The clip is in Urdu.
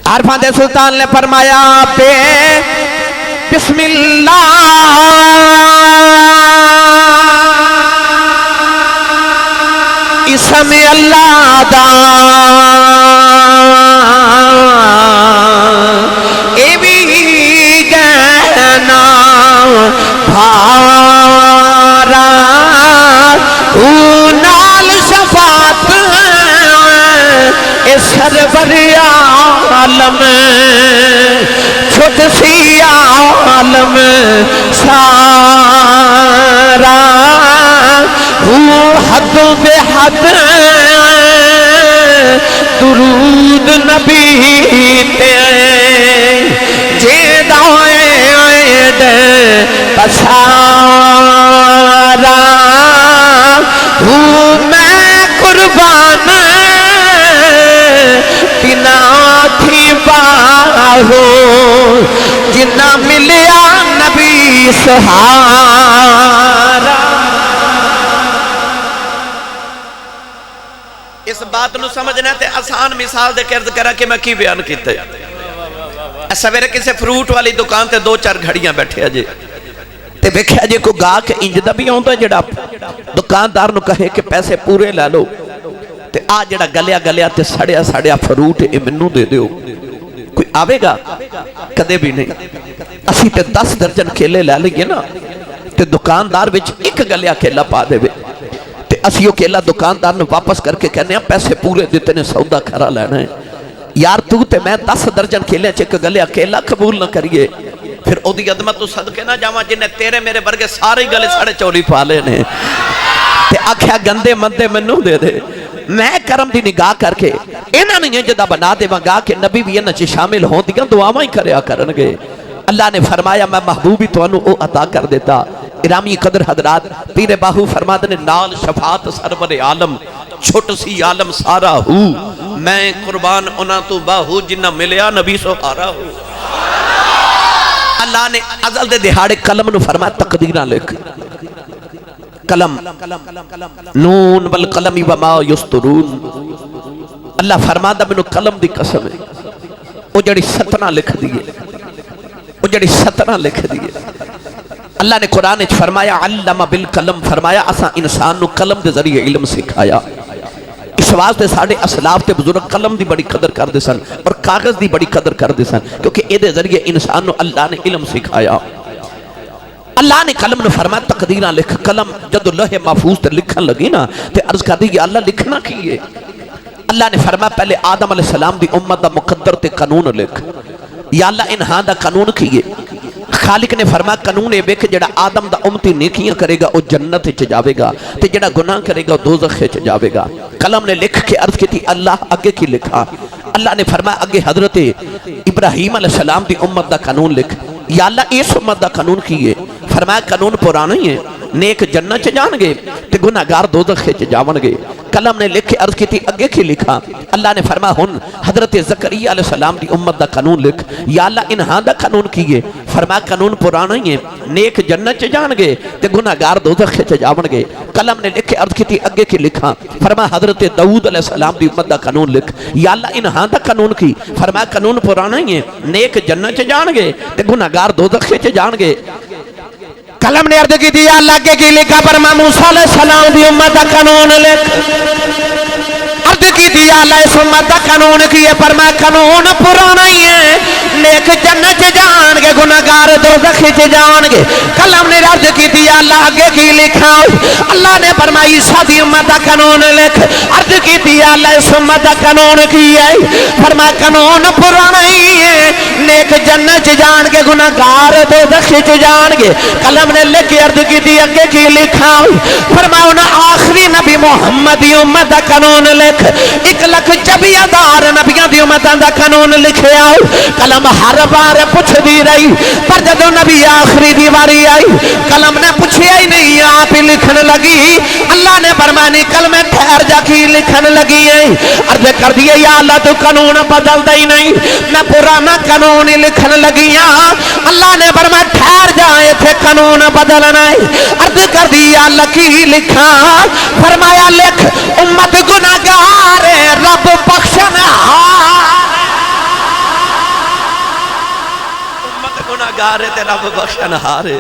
عارفان دے سلطان نے فرمایا پہ بسم اللہ اسم اللہ دا اے بھی گہنا بھارا نال شفاعت اے سرور عالم چھٹ سی عالم سارا حد بے حد درود نبی تے جے دائد پسارا میں قربان بنا تھی باہو جنہ ملیا نبی سہارا۔ اس بات نو سمجھنا تے آسان مثال دے کرد کرا کہ میں کی بیان کیتے سویرے کسے فروٹ والی دکان تے دو چار گھڑیاں بیٹھے اجے تے بیکھیا جے کو گا کے انجدہ بھی ہوندہ جڑا دکاندار نو کہے کہ پیسے پورے لے لو تے آ جڑا گلیا گلیا تے سڑیا سڑیا فروٹ اے منو دے دیو کوئی آوے گا کدے بھی نہیں۔ اسی تے 10 درجن کیلے لے لئے نا تے دکاندار وچ ایک گلیا کیلا پا دے وے تے اسیو کیلا دکاندار نے واپس کر کے کہنے ہیں پیسے پورے دیتے نے سودا کھرا لینا ہے۔ یار تو تے میں 10 درجن کیلے چک گلیا کیلا قبول نہ کریے پھر او دی عظمت تو صدقے نہ جاواں جنہیں تیرے میرے برگے سارے گلے ساڑے چولی پالے نے تے آکھیا گندے مندے منو دے دے۔ میں کرم دی نگاہ کر کے انہاں نے جدہ بنا دے وگا کہ نبی بھی انہاں چی شامل ہوں دیگاں دعاواں ہی کریا کرنگے۔ اللہ نے فرمایا میں محبوبی تو انہوں او عطا کر دیتا۔ ارامی قدر حضرات پیر باہو فرماد نے نال شفاعت سرور عالم چھوٹ سی عالم سارا ہو میں قربان انہاں تو باہو جنہ ملیا نبی سہارا ہو۔ اللہ نے ازل دے دہاڑے قلم نو فرمایا تقدیرہ لکھ قلم نون والقلم وما یسترون۔ اللہ فرمادا منو قلم دی قسم ہے او جڑی ستنا لکھ دیئے او جڑی ستنا لکھ دیئے۔ اللہ نے قرآن اچھ فرمایا علم بالقلم فرمایا اسا انسان نو قلم دے ذریعے علم سکھایا۔ اس واسطے ساڑھے اسلاف تے بزرگ قلم دی بڑی قدر کر دے سن اور کاغذ دی بڑی قدر کر دے سن کیونکہ اے دے ذریعے انسان نو اللہ نے علم سکھایا۔ اللہ نے قلم نے فرمایا تقدیرہ لکھ قلم جدو لوح محفوظ تے لکھن لگی نا تے عرض کر دی یا اللہ لکھنا کیے۔ اللہ نے فرمایا پہلے آدم علیہ السلام دی امت دا مقدر تے قانون لکھ یا اللہ انہاں دا قانون کیے۔ خالق نے فرمایا قانون اے کہ جڑا آدم دا امتی نیکیاں کرے گا او جنت چ جاوے گا تے جڑا گناہ کرے گا او دوزخ چ جاوے گا۔ قلم نے لکھ کے عرض کی تھی اللہ اگے کی لکھا۔ اللہ نے فرمایا اگے حضرت ابراہیم علیہ السلام دی امت دا قانون لکھ یا اللہ اس امت دا قانون کیے۔ فرمایا قانون پرانا ہی ہے نیک جنت چ جان گے تے گناہگار دوزخ چ جاون گے۔ قلم نے لکھ کے عرض کی تھی اگے کی لکھا۔ اللہ نے فرمایا ہن حضرت زکریا علیہ السلام دی امت دا قانون لکھ یا اللہ انہاں دا قانون کیے۔ فرمایا قانون پرانا ہی ہے نیک جنت چ جان گے تے گناہگار دوزخ چ جاون گے۔ قلم نے لکھ کے عرض کی تھی اگے کی لکھا۔ فرمایا حضرت داؤد علیہ السلام دی امت دا قانون لکھ یا اللہ انہاں دا قانون کی۔ فرمایا قانون پرانا ہی ہے نیک جنت چ جان گے تے گناہگار دوزخ چ جان گے۔ قلم نے عرض کی تھی یا اللہ کے کی لکھا فرمایا موسیٰ علیہ السلام دی امت دا قانون لکھ۔ عرض کی تھی یا اللہ اس امت دا قانون کیے فرمایا قانون پرانا ہی ہے نیک جنت جان گے گناہگار دوزخ چ جان گے۔ قلم نے عرض کی تھی یا اللہ آگے کی لکھا۔ اللہ نے فرمایا عیسیٰ دی امت دا قانون لکھ۔ عرض کی تھی یا اللہ اس امت دا قانون کیے فرمایا قانون پرانا ہی ہے نیک جنت چ جان گے گناہگار دوزخ چ جان گے۔ قلم نے لکھ کے عرض کی تھی اگے کی لکھا۔ فرمایا انہاں آخری نبی محمد دی امت دا قانون لکھ 1,24,000 نبیوں دی امتاں دا قانون لکھیا۔ قلم ہر بار پوچھ دی رہی پر جدو نبی آخری دی واری آئی قلم نے پوچھیا ہی نہیں آپ ہی لکھن لگی۔ اللہ نے فرمایا قلم ٹھہر جا کی لکھن لگی ہے۔ عرض کر دیے یا اللہ تو قانون بدل دے ہی نہیں میں پرانا قانون ہی لکھن لگی ہاں۔ اللہ نے فرمایا ٹھہر جائے تھے قانون بدلنا ہے۔ عرض کر دی یا اللہ کی لکھا۔ فرمایا لکھ امت گناہگار رب بخشن ہار گناہگار ہے تے رب بخشن ہارے